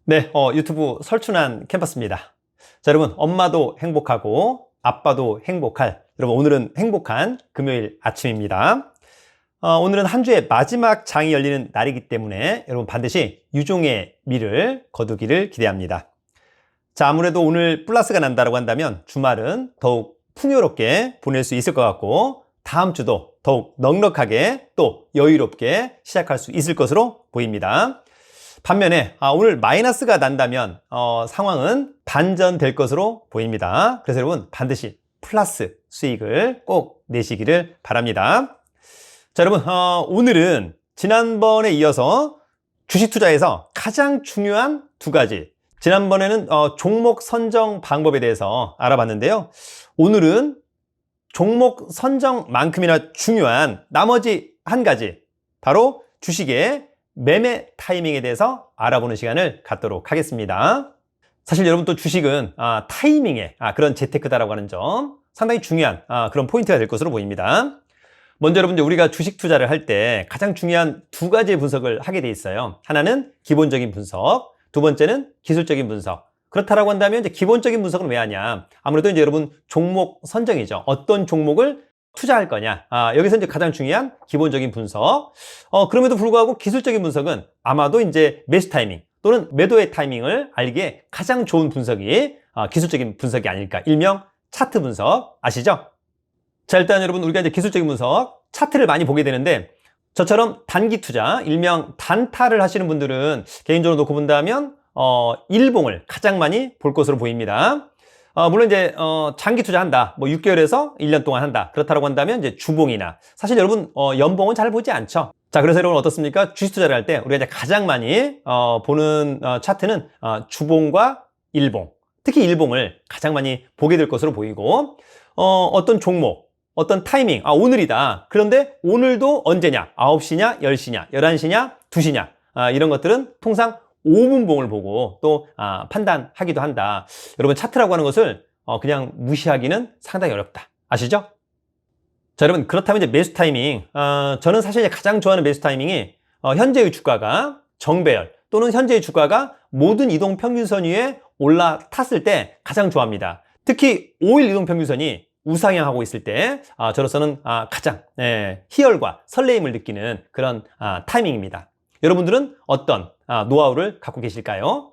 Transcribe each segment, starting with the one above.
네, 유튜브 설춘환 캠퍼스입니다. 자, 여러분, 엄마도 행복하고 아빠도 행복할, 여러분, 오늘은 행복한 금요일 아침입니다. 오늘은 한 주의 마지막 장이 열리는 날이기 때문에 여러분 반드시 유종의 미를 거두기를 기대합니다. 자, 아무래도 오늘 플러스가 난다고 한다면 주말은 더욱 풍요롭게 보낼 수 있을 것 같고 다음 주도 더욱 넉넉하게 또 여유롭게 시작할 수 있을 것으로 보입니다. 반면에 오늘 마이너스가 난다면 상황은 반전될 것으로 보입니다. 그래서 여러분 반드시 플러스 수익을 꼭 내시기를 바랍니다. 자, 여러분 오늘은 지난번에 이어서 주식 투자에서 가장 중요한 두 가지, 지난번에는 종목 선정 방법에 대해서 알아봤는데요. 오늘은 종목 선정만큼이나 중요한 나머지 한 가지, 바로 주식의 매매 타이밍에 대해서 알아보는 시간을 갖도록 하겠습니다. 사실 여러분 또 주식은 타이밍에 그런 재테크다라고 하는 점 상당히 중요한 그런 포인트가 될 것으로 보입니다. 먼저 여러분들 우리가 주식 투자를 할 때 가장 중요한 두 가지의 분석을 하게 돼 있어요. 하나는 기본적인 분석, 두 번째는 기술적인 분석. 그렇다라고 한다면 이제 기본적인 분석은 왜 하냐? 아무래도 이제 여러분 종목 선정이죠. 어떤 종목을 투자할 거냐. 여기서 이제 가장 중요한 기본적인 분석. 그럼에도 불구하고 기술적인 분석은 아마도 이제 매수 타이밍 또는 매도의 타이밍을 알기에 가장 좋은 분석이 기술적인 분석이 아닐까. 일명 차트 분석 아시죠? 자, 일단 여러분 우리가 이제 기술적인 분석, 차트를 많이 보게 되는데 저처럼 단기 투자, 일명 단타를 하시는 분들은 개인적으로 놓고 본다면 일봉을 가장 많이 볼 것으로 보입니다. 물론 이제 장기 투자한다, 뭐 6개월에서 1년 동안 한다, 그렇다고 한다면 이제 주봉이나, 사실 여러분 연봉은 잘 보지 않죠. 자, 그래서 여러분 어떻습니까? 주식 투자를 할 때 우리가 이제 가장 많이 보는 차트는 주봉과 일봉, 특히 일봉을 가장 많이 보게 될 것으로 보이고, 어떤 종목, 어떤 타이밍, 오늘이다. 그런데 오늘도 언제냐? 9시냐, 10시냐, 11시냐, 2시냐, 이런 것들은 통상 5분봉을 보고 또 판단하기도 한다. 여러분 차트라고 하는 것을 그냥 무시하기는 상당히 어렵다. 아시죠? 자, 여러분 그렇다면 이제 매수 타이밍, 저는 사실 이제 가장 좋아하는 매수 타이밍이 현재의 주가가 정배열 또는 현재의 주가가 모든 이동평균선 위에 올라탔을 때 가장 좋아합니다. 특히 5일 이동평균선이 우상향하고 있을 때 저로서는 가장 희열과 설레임을 느끼는 그런 타이밍입니다. 여러분들은 어떤 노하우를 갖고 계실까요?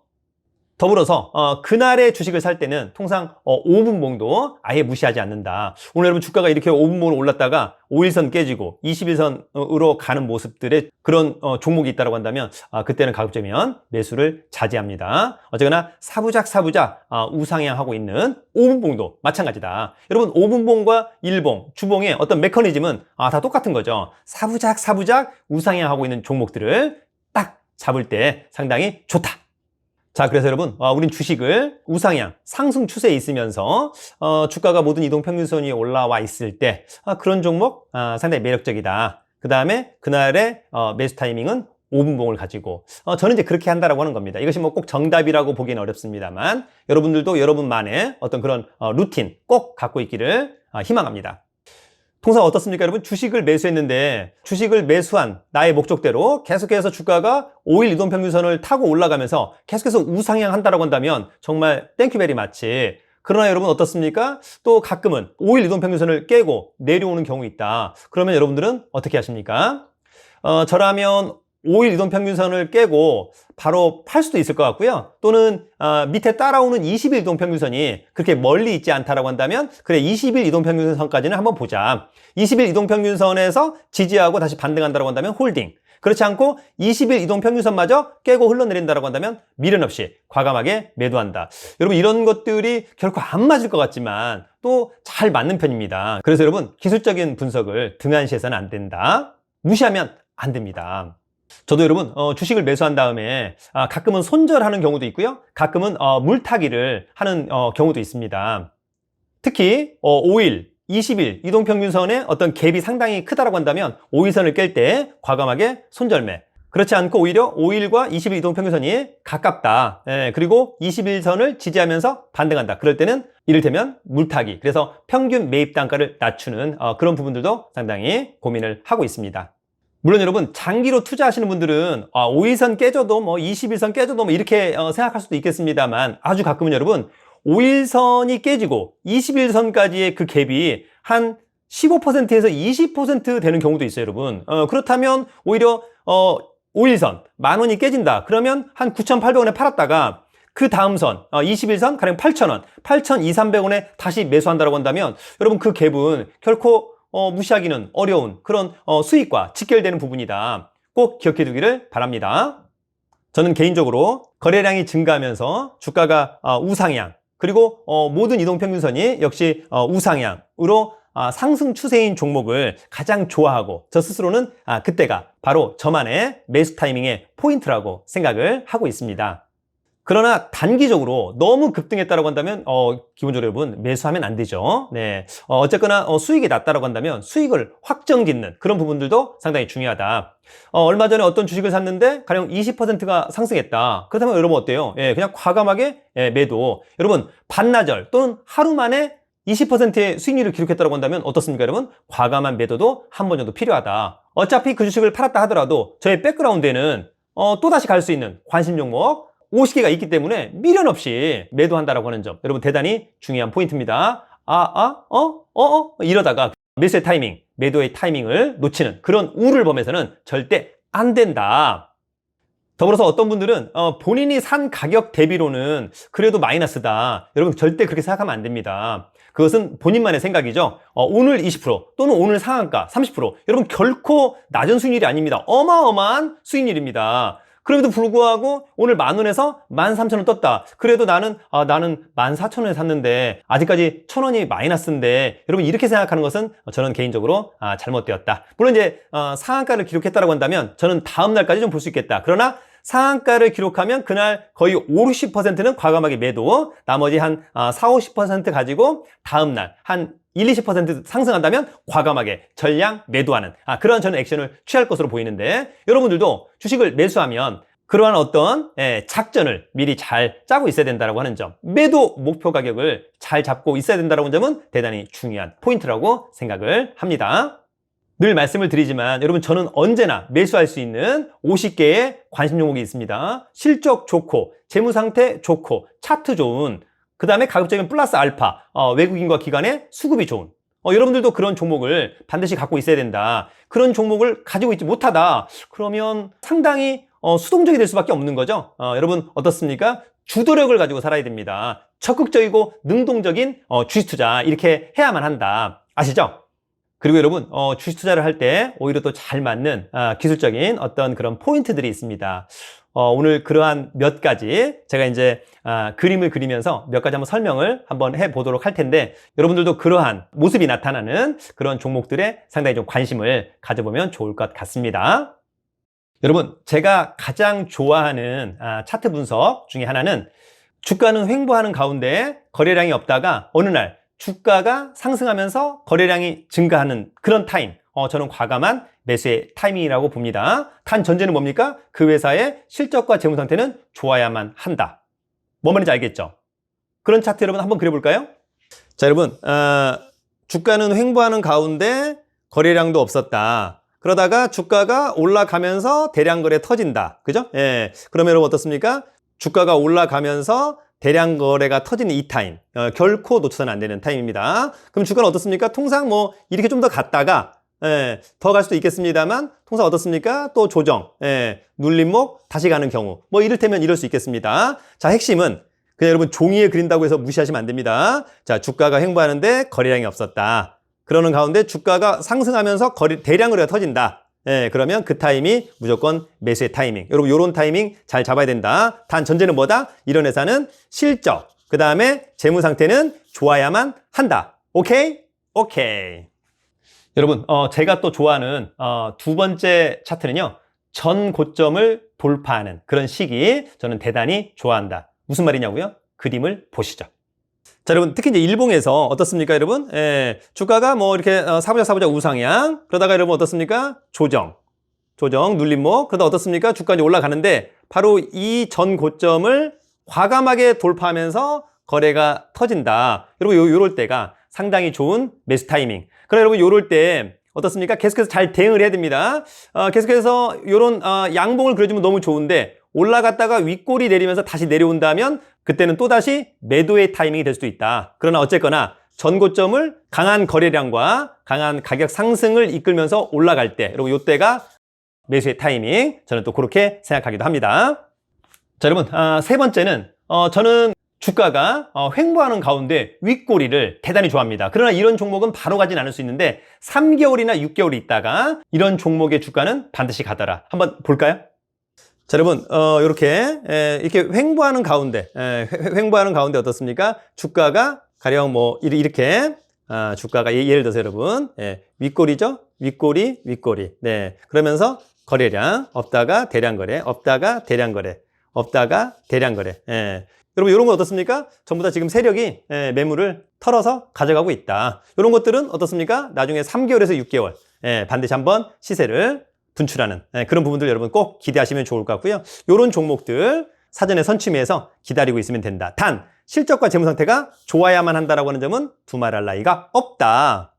더불어서 그날의 주식을 살 때는 통상 5분봉도 아예 무시하지 않는다. 오늘 여러분 주가가 이렇게 5분봉으로 올랐다가 5일선 깨지고 21선으로 가는 모습들의 그런 종목이 있다고 한다면 그때는 가급적이면 매수를 자제합니다. 어쨌거나 사부작 우상향하고 있는 5분봉도 마찬가지다. 여러분 5분봉과 일봉, 주봉의 어떤 메커니즘은 다 똑같은 거죠. 사부작 우상향하고 있는 종목들을 딱 잡을 때 상당히 좋다. 자, 그래서 여러분 우린 주식을 우상향 상승 추세에 있으면서 주가가 모든 이동평균선 위에 올라와 있을 때 그런 종목 상당히 매력적이다. 그 다음에 그날의 매수 타이밍은 5분봉을 가지고 저는 이제 그렇게 한다라고 하는 겁니다. 이것이 뭐 꼭 정답이라고 보기는 어렵습니다만 여러분들도 여러분만의 어떤 그런 루틴 꼭 갖고 있기를 희망합니다. 통상 어떻습니까, 여러분? 주식을 매수했는데 주식을 매수한 나의 목적대로 계속해서 주가가 5일 이동평균선을 타고 올라가면서 계속해서 우상향 한다고 한다면 정말 땡큐 베리 마치. 그러나 여러분 어떻습니까? 또 가끔은 5일 이동평균선을 깨고 내려오는 경우 있다. 그러면 여러분들은 어떻게 하십니까? 저라면 5일 이동평균선을 깨고 바로 팔 수도 있을 것 같고요. 또는 밑에 따라오는 20일 이동평균선이 그렇게 멀리 있지 않다라고 한다면 그래 20일 이동평균선까지는 한번 보자. 20일 이동평균선에서 지지하고 다시 반등한다고 한다면 홀딩. 그렇지 않고 20일 이동평균선마저 깨고 흘러내린다고 한다면 미련 없이 과감하게 매도한다. 여러분 이런 것들이 결코 안 맞을 것 같지만 또 잘 맞는 편입니다. 그래서 여러분 기술적인 분석을 등한시해서는 안 된다. 무시하면 안 됩니다. 저도 여러분 주식을 매수한 다음에 가끔은 손절하는 경우도 있고요. 가끔은 물타기를 하는 경우도 있습니다. 특히 5일, 20일 이동평균선의 어떤 갭이 상당히 크다고 한다면 5일선을 깰 때 과감하게 손절매. 그렇지 않고 오히려 5일과 20일 이동평균선이 가깝다. 그리고 21선을 지지하면서 반등한다. 그럴 때는 이를테면 물타기. 그래서 평균 매입 단가를 낮추는 그런 부분들도 상당히 고민을 하고 있습니다. 물론 여러분 장기로 투자하시는 분들은 5일선 깨져도 뭐 20일선 깨져도 뭐 이렇게 생각할 수도 있겠습니다만 아주 가끔은 여러분 5일선이 깨지고 21선까지의 그 갭이 한 15%에서 20% 되는 경우도 있어요, 여러분. 그렇다면 오히려 5일선 10,000원이 깨진다. 그러면 한 9,800원에 팔았다가 그 다음 선 21선 가령 8,000원, 8,200~300원에 다시 매수한다고 한다면 여러분 그 갭은 결코 무시하기는 어려운 그런 수익과 직결되는 부분이다. 꼭 기억해 두기를 바랍니다. 저는 개인적으로 거래량이 증가하면서 주가가 우상향, 그리고 모든 이동평균선이 역시 우상향으로 상승 추세인 종목을 가장 좋아하고 저 스스로는 그때가 바로 저만의 매수 타이밍의 포인트라고 생각을 하고 있습니다. 그러나 단기적으로 너무 급등했다고 한다면 기본적으로 여러분 매수하면 안 되죠. 네, 어쨌거나 수익이 낮다고 한다면 수익을 확정 짓는 그런 부분들도 상당히 중요하다. 얼마 전에 어떤 주식을 샀는데 가령 20%가 상승했다. 그렇다면 여러분 어때요? 예, 그냥 과감하게 매도. 여러분 반나절 또는 하루 만에 20%의 수익률을 기록했다고 한다면 어떻습니까, 여러분? 과감한 매도도 한 번 정도 필요하다. 어차피 그 주식을 팔았다 하더라도 저의 백그라운드에는 또다시 갈 수 있는 관심 종목 50개가 있기 때문에 미련 없이 매도한다라고 하는 점, 여러분 대단히 중요한 포인트입니다. 이러다가 매수의 타이밍, 매도의 타이밍을 놓치는 그런 우를 범해서는 절대 안 된다. 더불어서 어떤 분들은 본인이 산 가격 대비로는 그래도 마이너스다. 여러분 절대 그렇게 생각하면 안 됩니다. 그것은 본인만의 생각이죠. 오늘 20% 또는 오늘 상한가 30%, 여러분 결코 낮은 수익률이 아닙니다. 어마어마한 수익률입니다. 그럼에도 불구하고 오늘 10,000원에서 13,000원 떴다. 그래도 나는 14,000원에 샀는데 아직까지 1,000원이 마이너스인데, 여러분 이렇게 생각하는 것은 저는 개인적으로 잘못되었다. 물론 이제 상한가를 기록했다고 한다면 저는 다음 날까지 좀 볼 수 있겠다. 그러나 상한가를 기록하면 그날 거의 50~60%는 과감하게 매도, 나머지 한 40~50% 가지고 다음 날 한 1~20% 상승한다면 과감하게 전량 매도하는 그런 저는 액션을 취할 것으로 보이는데, 여러분들도 주식을 매수하면 그러한 어떤 작전을 미리 잘 짜고 있어야 된다고 하는 점, 매도 목표 가격을 잘 잡고 있어야 된다는 점은 대단히 중요한 포인트라고 생각을 합니다. 늘 말씀을 드리지만 여러분 저는 언제나 매수할 수 있는 50개의 관심 종목이 있습니다. 실적 좋고 재무상태 좋고 차트 좋은, 그 다음에 가급적이면 플러스 알파, 외국인과 기관의 수급이 좋은, 여러분들도 그런 종목을 반드시 갖고 있어야 된다. 그런 종목을 가지고 있지 못하다 그러면 상당히 수동적이 될 수밖에 없는 거죠. 여러분 어떻습니까? 주도력을 가지고 살아야 됩니다. 적극적이고 능동적인 주식 투자 이렇게 해야만 한다. 아시죠? 그리고 여러분 주식 투자를 할 때 오히려 또 잘 맞는 기술적인 어떤 그런 포인트들이 있습니다. 오늘 그러한 몇 가지 제가 이제 그림을 그리면서 몇 가지 한번 설명을 한번 해보도록 할 텐데, 여러분들도 그러한 모습이 나타나는 그런 종목들에 상당히 좀 관심을 가져보면 좋을 것 같습니다. 여러분 제가 가장 좋아하는 차트 분석 중에 하나는 주가는 횡보하는 가운데 거래량이 없다가 어느 날 주가가 상승하면서 거래량이 증가하는 그런 타임, 저는 과감한 매수의 타이밍이라고 봅니다. 단 전제는 뭡니까? 그 회사의 실적과 재무 상태는 좋아야만 한다. 뭔 말인지 알겠죠? 그런 차트 여러분 한번 그려볼까요? 자, 여러분 주가는 횡보하는 가운데 거래량도 없었다. 그러다가 주가가 올라가면서 대량 거래 터진다. 그죠? 예. 그러면 여러분 어떻습니까? 주가가 올라가면서 대량 거래가 터지는 이 타임, 결코 놓쳐서는 안 되는 타임입니다. 그럼 주가는 어떻습니까? 통상 뭐 이렇게 좀 더 갔다가 더 갈 수도 있겠습니다만 통상 어떻습니까? 또 조정, 눌림목 다시 가는 경우, 뭐 이를테면 이럴 수 있겠습니다. 자, 핵심은 그냥 여러분 종이에 그린다고 해서 무시하시면 안 됩니다. 자, 주가가 횡보하는데 거래량이 없었다. 그러는 가운데 주가가 상승하면서 대량 거래가 터진다. 그러면 그 타임이 무조건 매수의 타이밍. 여러분 요런 타이밍 잘 잡아야 된다. 단 전제는 뭐다? 이런 회사는 실적, 그 다음에 재무 상태는 좋아야만 한다. 오케이? 오케이. 여러분 제가 또 좋아하는 두 번째 차트는요, 전 고점을 돌파하는 그런 시기 저는 대단히 좋아한다. 무슨 말이냐고요? 그림을 보시죠. 자, 여러분 특히 이제 일봉에서 어떻습니까, 여러분? 주가가 뭐 이렇게 사보자 우상향, 그러다가 여러분 어떻습니까? 조정 눌림목, 그러다 어떻습니까? 주가 이제 올라가는데 바로 이 전 고점을 과감하게 돌파하면서 거래가 터진다. 여러분 요럴 때가 상당히 좋은 매수 타이밍. 그럼 여러분 요럴 때 어떻습니까? 계속해서 잘 대응을 해야 됩니다. 계속해서 이런 양봉을 그려주면 너무 좋은데 올라갔다가 윗골이 내리면서 다시 내려온다면 그때는 또다시 매도의 타이밍이 될 수도 있다. 그러나 어쨌거나 전고점을 강한 거래량과 강한 가격 상승을 이끌면서 올라갈 때, 그리고 이때가 매수의 타이밍, 저는 또 그렇게 생각하기도 합니다. 자, 여러분, 세 번째는 저는 주가가 횡보하는 가운데 윗꼬리를 대단히 좋아합니다. 그러나 이런 종목은 바로 가진 않을 수 있는데 3개월이나 6개월이 있다가 이런 종목의 주가는 반드시 가더라. 한번 볼까요? 자, 여러분, 이렇게 횡보하는 가운데, 횡보하는 가운데 어떻습니까? 주가가 가령 뭐 이렇게 주가가 예를 들어서 여러분, 윗꼬리죠? 윗꼬리, 윗꼬리. 네, 그러면서 거래량 없다가 대량 거래, 없다가 대량 거래, 없다가 대량 거래. 여러분, 이런 거 어떻습니까? 전부 다 지금 세력이 매물을 털어서 가져가고 있다. 이런 것들은 어떻습니까? 나중에 3개월에서 6개월 반드시 한번 시세를 분출하는 그런 부분들 여러분 꼭 기대하시면 좋을 것 같고요. 이런 종목들 사전에 선취매해서 기다리고 있으면 된다. 단 실적과 재무 상태가 좋아야만 한다라고 하는 점은 두말할 나위가 없다.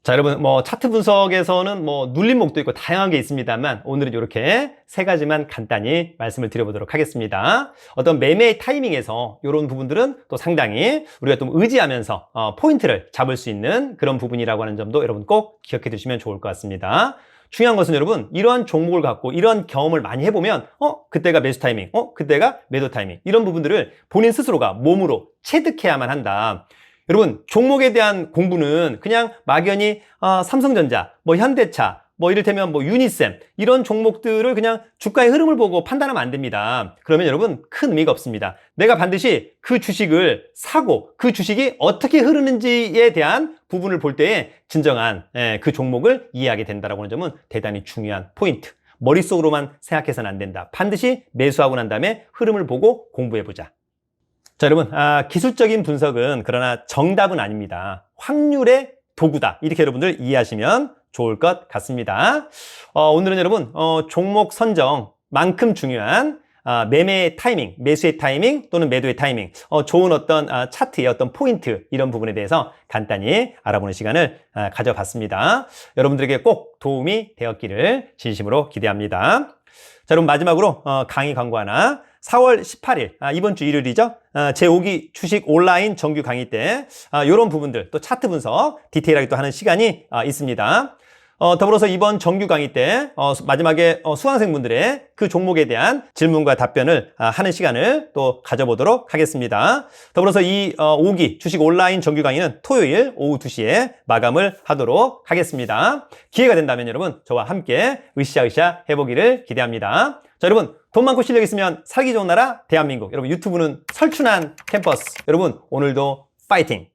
자, 여러분, 뭐 차트 분석에서는 뭐 눌림목도 있고 다양한 게 있습니다만 오늘은 이렇게 세 가지만 간단히 말씀을 드려보도록 하겠습니다. 어떤 매매의 타이밍에서 이런 부분들은 또 상당히 우리가 좀 의지하면서 포인트를 잡을 수 있는 그런 부분이라고 하는 점도 여러분 꼭 기억해 두시면 좋을 것 같습니다. 중요한 것은 여러분, 이러한 종목을 갖고 이러한 경험을 많이 해보면 그때가 매수 타이밍, 그때가 매도 타이밍, 이런 부분들을 본인 스스로가 몸으로 체득해야만 한다. 여러분, 종목에 대한 공부는 그냥 막연히 삼성전자, 뭐 현대차, 뭐 이를테면 뭐 유니셈 이런 종목들을 그냥 주가의 흐름을 보고 판단하면 안 됩니다. 그러면 여러분 큰 의미가 없습니다. 내가 반드시 그 주식을 사고 그 주식이 어떻게 흐르는지에 대한 부분을 볼 때에 진정한 그 종목을 이해하게 된다는 점은 대단히 중요한 포인트. 머릿속으로만 생각해서는 안 된다. 반드시 매수하고 난 다음에 흐름을 보고 공부해보자. 자, 여러분, 기술적인 분석은 그러나 정답은 아닙니다. 확률의 도구다. 이렇게 여러분들 이해하시면 좋을 것 같습니다. 오늘은 여러분, 종목 선정만큼 중요한 매매의 타이밍, 매수의 타이밍 또는 매도의 타이밍, 좋은 어떤 차트의 어떤 포인트 이런 부분에 대해서 간단히 알아보는 시간을 가져봤습니다. 여러분들에게 꼭 도움이 되었기를 진심으로 기대합니다. 자, 여러분 마지막으로 강의 광고 하나. 4월 18일, 이번 주 일요일이죠. 제5기 주식 온라인 정규 강의 때 이런 부분들 또 차트 분석 디테일하게 또 하는 시간이 있습니다. 더불어서 이번 정규 강의 때 마지막에 수강생분들의 그 종목에 대한 질문과 답변을 하는 시간을 또 가져보도록 하겠습니다. 더불어서 이 5기 주식 온라인 정규 강의는 토요일 오후 2시에 마감을 하도록 하겠습니다. 기회가 된다면 여러분 저와 함께 으쌰으쌰 해보기를 기대합니다. 자, 여러분 돈 많고 실력 있으면 살기 좋은 나라 대한민국. 여러분 유튜브는 설춘한 캠퍼스. 여러분 오늘도 파이팅!